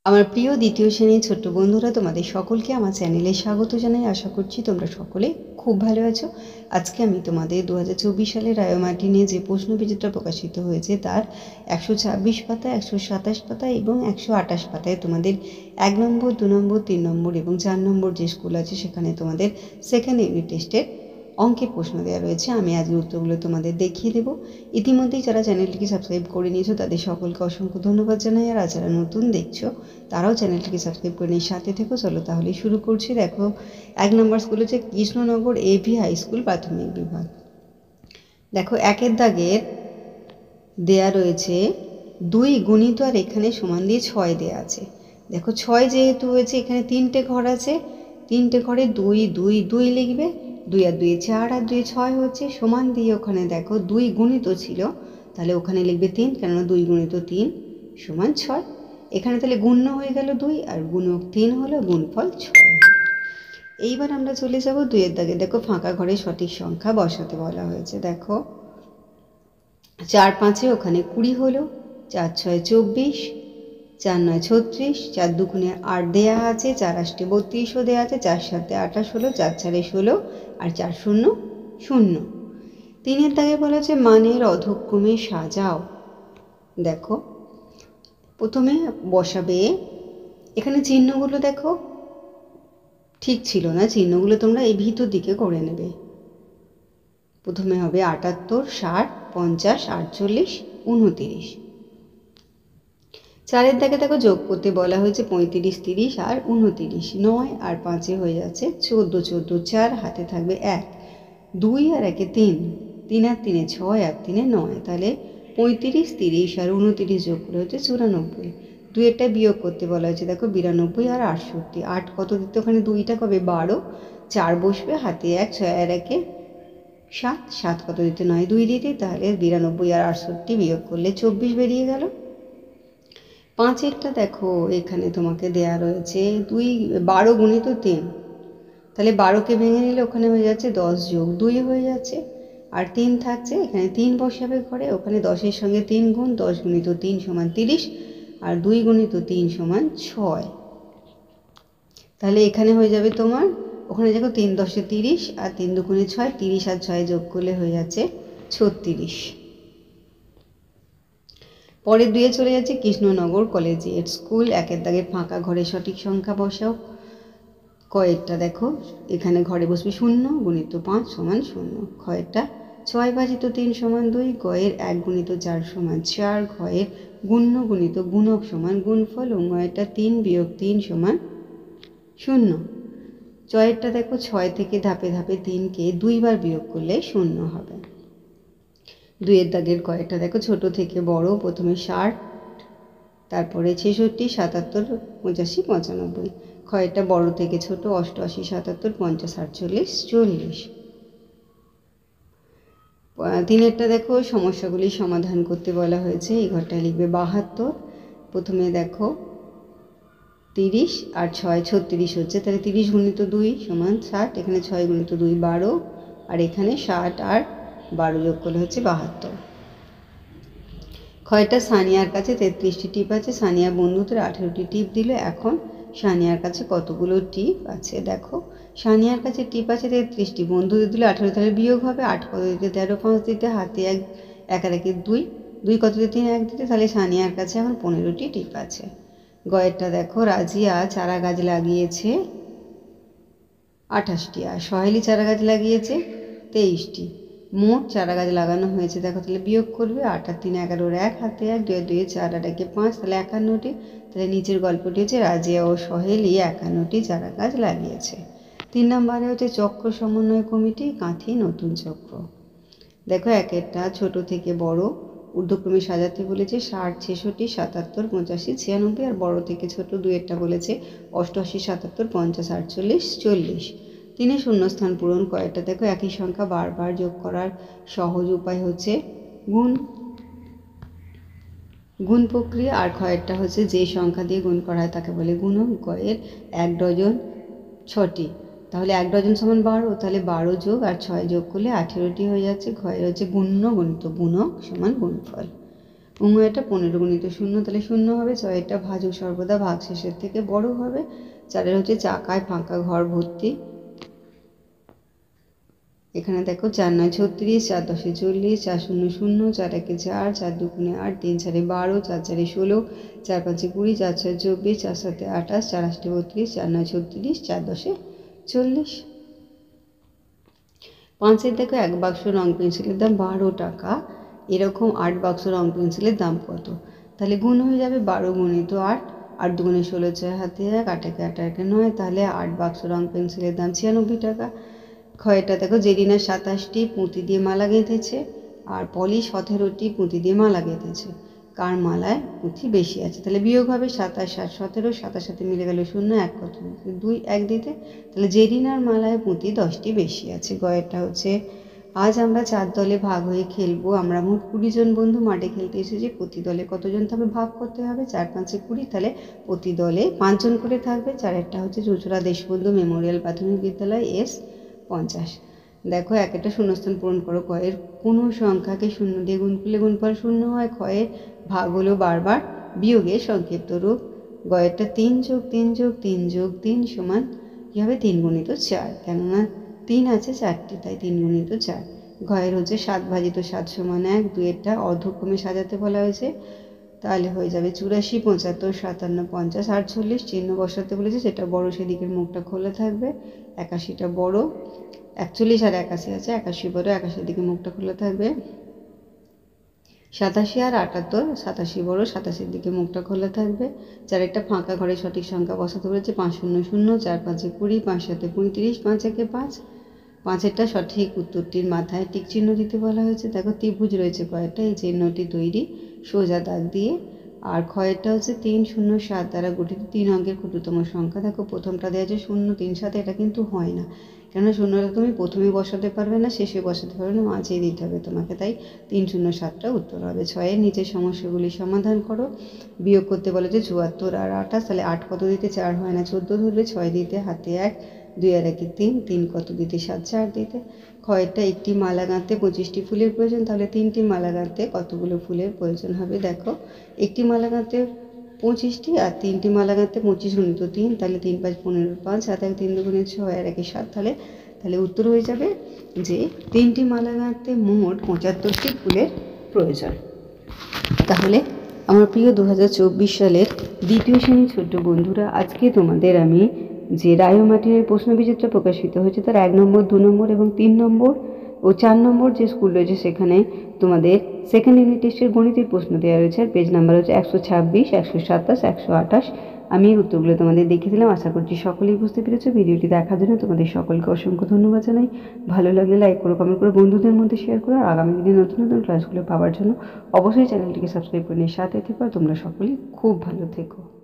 আমার প্রিয় দ্বিতীয় শ্রেণীর ছোট্ট বন্ধুরা, তোমাদের সকলকে আমার চ্যানেলে স্বাগত জানাই। আশা করছি তোমরা সকলে খুব ভালো আছো। আজকে আমি তোমাদের 2024 সালের রায়োমার্টিনে যে প্রশ্নবিচিত্রা প্রকাশিত হয়েছে তার 126 পাতা, 127 পাতা এবং 128 পাতায় তোমাদের 1 নম্বর, 2 নম্বর, 3 নম্বর এবং 4 নম্বর যে স্কুল আছে সেখানে তোমাদের সেকেন্ড ইউনিট টেস্টের অঙ্কের প্রশ্ন দেওয়া রয়েছে। আমি আজকের উত্তরগুলো তোমাদের দেখিয়ে দেবো। ইতিমধ্যেই যারা চ্যানেলটিকে সাবস্ক্রাইব করে নিয়েছো তাদের সকলকে অসংখ্য ধন্যবাদ জানাই। আর যারা নতুন দেখছো তারাও চ্যানেলটিকে সাবস্ক্রাইব করে নিয়ে সাথে থেকো। চলো তাহলে শুরু করছি। দেখো, 1 নম্বর স্কুল হচ্ছে কৃষ্ণনগর এভি হাই স্কুল প্রাথমিক বিভাগ। দেখো, 1 দাগের দেয়া রয়েছে 2 গুণিত আর এখানে সমান দিয়ে 6 দেয়া আছে। দেখো, 6 যেহেতু হয়েছে এখানে 3টে ঘর আছে, 3টে ঘরে 2 2 2 লিখবে। 2 আর 2 4 আর 2 6 হচ্ছে সমান দিয়ে ওখানে দেখো 2 গুণিত ছিল, তাহলে ওখানে লিখবে 3, কেননা 2 গুণিত 3 সমান 6। এখানে তাহলে গুণ্য হয়ে গেল 2 আর গুণক 3 হলো, গুণফল 6। এইবার আমরা চলে যাব 2 দাগে। দেখো, ফাঁকা ঘরে সঠিক সংখ্যা বসাতে বলা হয়েছে। দেখো, 4 5 ওখানে 20 হলো, 4 6 24, 4 9 36, 4 2 8 দেওয়া আছে, 4 8 32ও দেওয়া আছে, 4 7 28 হলো, 4 4 16 আর 4 0 0। 3 দাগে বলা হচ্ছে মানের অধক্রমে সাজাও। দেখো, প্রথমে বসাবে, এখানে চিহ্নগুলো দেখো ঠিক ছিল না, চিহ্নগুলো তোমরা এই ভিতর দিকে করে নেবে। প্রথমে হবে 78, 60, 50, 48, 29। 4 দাগে দেখো যোগ করতে বলা হয়েছে 35, 30 আর 29। 9 আর 5 হয়ে যাচ্ছে 14, 14 4 হাতে থাকবে 1, 2 আর 1 3, 3 আর 3 6 আর 3 9। তাহলে 35, 30 আর 29 যোগ করে হচ্ছে 94। 2 একটা বিয়োগ করতে বলা হয়েছে। দেখো, 92 আর 68। 8 কত দিতে ওখানে 2টা কবে 12, 4 বসবে হাতে 1, 6 আর 1 7, 7 কত দিতে 9 2 দিতে, তাহলে 92 আর 68 বিয়োগ করলে 24 বেরিয়ে গেল। 5 দেখো, এখানে তোমাকে দেয়া রয়েছে 12 গুণিত 3, তাহলে 12কে ভেঙে নিলে ওখানে হয়ে যাচ্ছে 10 যোগ 2 হয়ে যাচ্ছে, আর 3 থাকছে, এখানে 3 বসাবে ঘরে, ওখানে 10-এর সঙ্গে 3 গুণ, 10 গুণিত 3 সমান 30 আর 2 গুণিত 3 সমান 6। তাহলে এখানে হয়ে যাবে তোমার, ওখানে দেখো 3 10 30 আর 3 2 6, 30 আর 6 যোগ করলে হয়ে যাচ্ছে 36। পরের 2 চলে যাচ্ছে কৃষ্ণনগর কলেজিয়েট স্কুল। 1 দাগে ফাঁকা ঘরে সঠিক সংখ্যা বসাও। কয়েকটা দেখো, এখানে ঘরে বসবে 0 গুণিত 5 সমান 0। ক্ষয়েরটা 6 ভাজিত 3 সমান 2, গয়ের 1 গুণিত 4 সমান 4, ঘয়ের গুণ্য গুণিত গুণক সমান গুণফল, ও গয়েরটা 3 বিয়োগ 3 সমান 0। চয়েরটা দেখো, 6 থেকে ধাপে ধাপে 3কে 2 বার বিয়োগ করলে 0 হবে। 2 দাগের কয়েকটা দেখো, ছোট থেকে বড়, প্রথমে 60, তারপরে 66, 77, 85, 95। ক্ষয়টা বড় থেকে ছোট, 88, 77, 50, 48, 40। 3 দেখো, সমস্যাগুলি সমাধান করতে বলা হয়েছে। এই ঘরটায় লিখবে 72। প্রথমে দেখো 30 আর 6 36 হচ্ছে, তাহলে 30 গুণিত 2 সমান 60, এখানে 6 গুণিত 2 12, আর এখানে 60 আর 12 যোগ করলে হচ্ছে 72। ক্ষয়টা সানিয়ার কাছে 33টি টিপ আছে, সানিয়া বন্ধুদের 18টি টিপ দিল। এখন সানিয়ার কাছে কতগুলো টিপ আছে? দেখো, সানিয়ার কাছে টিপ আছে 33টি, বন্ধুদের দিলে 18, তাহলে বিয়োগ হবে 8 কত দিতে 13, 5 দিতে, হাতে 1 1 আর 1 2, 2 কত দিতে 1 দিতে, তাহলে সানিয়ার কাছে এখন 15টি টিপ আছে। গয়েরটা দেখো, রাজিয়া চারা গাছ লাগিয়েছে 28টি আর সহেলি চারা গাছ লাগিয়েছে 23টি। মোট চারা গাছ লাগানো হয়েছে দেখো, তাহলে বিয়োগ করবে 8 আর 3 11, 1 হাতে 1, 2 2 4 আর 1 5, তাহলে 51টি। তাহলে নিচের গল্পটি হচ্ছে রাজিয়া ও সহেলি 51টি চারা গাছ লাগিয়েছে। 3 নম্বরে হচ্ছে চক্র সমন্বয় কমিটি, কাঁথি নতুন চক্র। দেখো, 1 ছোট থেকে বড় ঊর্ধ্বক্রমে সাজাতে বলেছে 60, 66, 77, 85, 96, আর বড় থেকে ছোট 2 বলেছে 88, 77, 50, 48, 40। 3 শূন্যস্থান পূরণ। কয়েকটা দেখো, একই সংখ্যা বারবার যোগ করার সহজ উপায় হচ্ছে গুণ প্রক্রিয়া, আর ক্ষয়েরটা হচ্ছে যে সংখ্যা দিয়ে গুণ করা হয় তাকে বলে গুণক। গয়ের 1 ডজন 6টি, তাহলে 1 ডজন সমান 12, তাহলে 12 যোগ আর 6 যোগ করলে 18টি হয়ে যাচ্ছে। ক্ষয়ের হচ্ছে গুণ্য গুণিত গুণক সমান গুণফল। এটা 15 গুণিত শূন্য, তাহলে শূন্য হবে। 6 ভাজক সর্বদা ভাগশেষের থেকে বড় হবে। 4 হচ্ছে চাকায় ফাঁকা ঘর ভর্তি। এখানে দেখো 4 9 36, 4 10 40, 4 0 0, 4 1 4, 4 2 8, 3 4 12, 4 4 16, 4 5 20, 4 6 24, 4 7 28, 4 8 32, 4 9 36, 4 10 40। 5-এর দেখো 1 বাক্স রং পেন্সিলের দাম 12 টাকা। এরকম 8 বাক্স রং পেন্সিলের দাম কত? তাহলে গুণ হয়ে যাবে 12 গুণিত 8, 8 দুগুণে 16, 6 হাতে 1, 8 একে 8 একে 9, তাহলে 8 বাক্স রং পেন্সিলের দাম 96 টাকা। ক্ষয়টা দেখো জেরিনা 27টি পুঁতি দিয়ে মালা গেঁথেছে, আর পলি 17টি পুঁতি দিয়ে মালা গেঁথেছে। কার মালায় পুঁতি বেশি আছে? তাহলে বিয়োগ হবে 27 7 17, 7 সাথে মিলে গেল 0, 1 কত 2 1 দিতে, তাহলে জেরিনার মালায় পুঁতি 10টি বেশি আছে। গয়েরটা হচ্ছে আজ আমরা 4 দলে ভাগ হয়ে খেলবো। আমরা মোট 20 জন বন্ধু মাঠে খেলতে এসেছি। প্রতি দলে কতজন থাকবে ভাগ করতে হবে। 4 5 20, তাহলে প্রতি দলে 5 জন করে থাকবে। 4-এরটা হচ্ছে চুঁচুড়া দেশবন্ধু মেমোরিয়াল প্রাথমিক বিদ্যালয় S 50। দেখো একটা শূন্যস্থান পূরণ করো। কয়ের কোনো সংখ্যাকে শূন্য দিয়ে গুণ করলে গুণফল শূন্য হয়। ক্ষয়ের ভাগ হলো বারবার বিয়োগের সংক্ষিপ্ত রূপ। গয়েরটা 3 যোগ 3 যোগ 3 যোগ 3 সমান কী হবে? 3 গুণিত 4, কেননা 3 আছে 4টি, তাই 3 গুণিত 4। ঘয়ের হচ্ছে 7 ভাজিত 7 সমান 1। 2-এরটা অর্ধক্রমে সাজাতে বলা হয়েছে, তাহলে হয়ে যাবে 84 75 57 50 48। চিহ্ন বসাতে বলেছে, যেটা বড় সেদিকের মুখটা খোলা থাকবে। 81টা বড়, 41 আর 81 আছে, 81 বড়, 81 দিকে মুখটা খোলা থাকবে। 87 আর 78, 87 বড়, 87 দিকে মুখটা খোলা থাকবে। 4 একটা ফাঁকা ঘরে সঠিক সংখ্যা বসাতে বলেছে। 5 0 0, 4 5 20, 5 7 35, 5 1 5। 5-এরটা সঠিক উত্তরটির মাথায় টিক চিহ্ন দিতে বলা হয়েছে। দেখো ত্রিভুজ রয়েছে কয়েকটা, এই চিহ্নটি তৈরি সোজা দাগ দিয়ে। আর ক্ষয়েরটা হচ্ছে 3 0 7 দ্বারা গঠিত 3 অঙ্কের ক্ষুদ্রতম সংখ্যা। দেখো প্রথমটা দেওয়া আছে 0 3 7, এটা কিন্তু হয় না, কেননা শূন্যটা তুমি প্রথমে বসাতে পারবে না, শেষে বসাতে পারবে না, মাঝেই দিতে হবে তোমাকে, তাই 3 0 7টা উত্তর হবে। 6-এর নিচের সমস্যাগুলি সমাধান করো। বিয়োগ করতে বলে যে 74 আর 28, তাহলে 8 কত দিতে? 4 হয় না, 14 ধরবে। 6 দিতে হাতে 1, 2 আর 1 3, 3 কত দিতে? 7 4 দিতে। ক্ষয়েরটা একটি মালা গাঁথতে 25টি ফুলের প্রয়োজন, তাহলে 3টি মালা গাঁথতে কতগুলো ফুলের প্রয়োজন হবে? দেখো একটি মালা গাঁথতে 25টি, আর 3টি মালা গাঁথতে 25 গুণিত 3, তাহলে 3 5 15 5, 7 1 3 2 6 আর 1 7, তাহলে উত্তর হয়ে যাবে যে 3টি মালা গাঁথতে মোট 75টি ফুলের প্রয়োজন। তাহলে আমার প্রিয় 2024 সালের দ্বিতীয় শ্রেণীর ছোট্ট বন্ধুরা, আজকে তোমাদের আমি যে রায় ও মার্টিনের প্রশ্নবিচিত্র প্রকাশিত হয়েছে তার 1 নম্বর 2 নম্বর এবং 3 নম্বর ও 4 নম্বর যে স্কুল রয়েছে সেখানে তোমাদের সেকেন্ড ইউনিট টেস্টের গণিতের প্রশ্ন দেওয়া রয়েছে। আর পেজ নাম্বার হচ্ছে 126, 127, 128। আমি এর উত্তরগুলো তোমাদের দেখিয়ে দিলাম। আশা করছি সকলেই বুঝতে পেরেছো। ভিডিওটি দেখার জন্য তোমাদের সকলকে অসংখ্য ধন্যবাদ জানাই। ভালো লাগলে লাইক করো, কমেন্ট করো, বন্ধুদের মধ্যে শেয়ার করো। আর আগামী দিনে নতুন নতুন ক্লাসগুলো পাওয়ার জন্য অবশ্যই চ্যানেলটিকে সাবস্ক্রাইব করে নিয়ে সাথে থেকো। তোমরা সকলেই খুব ভালো থেকো।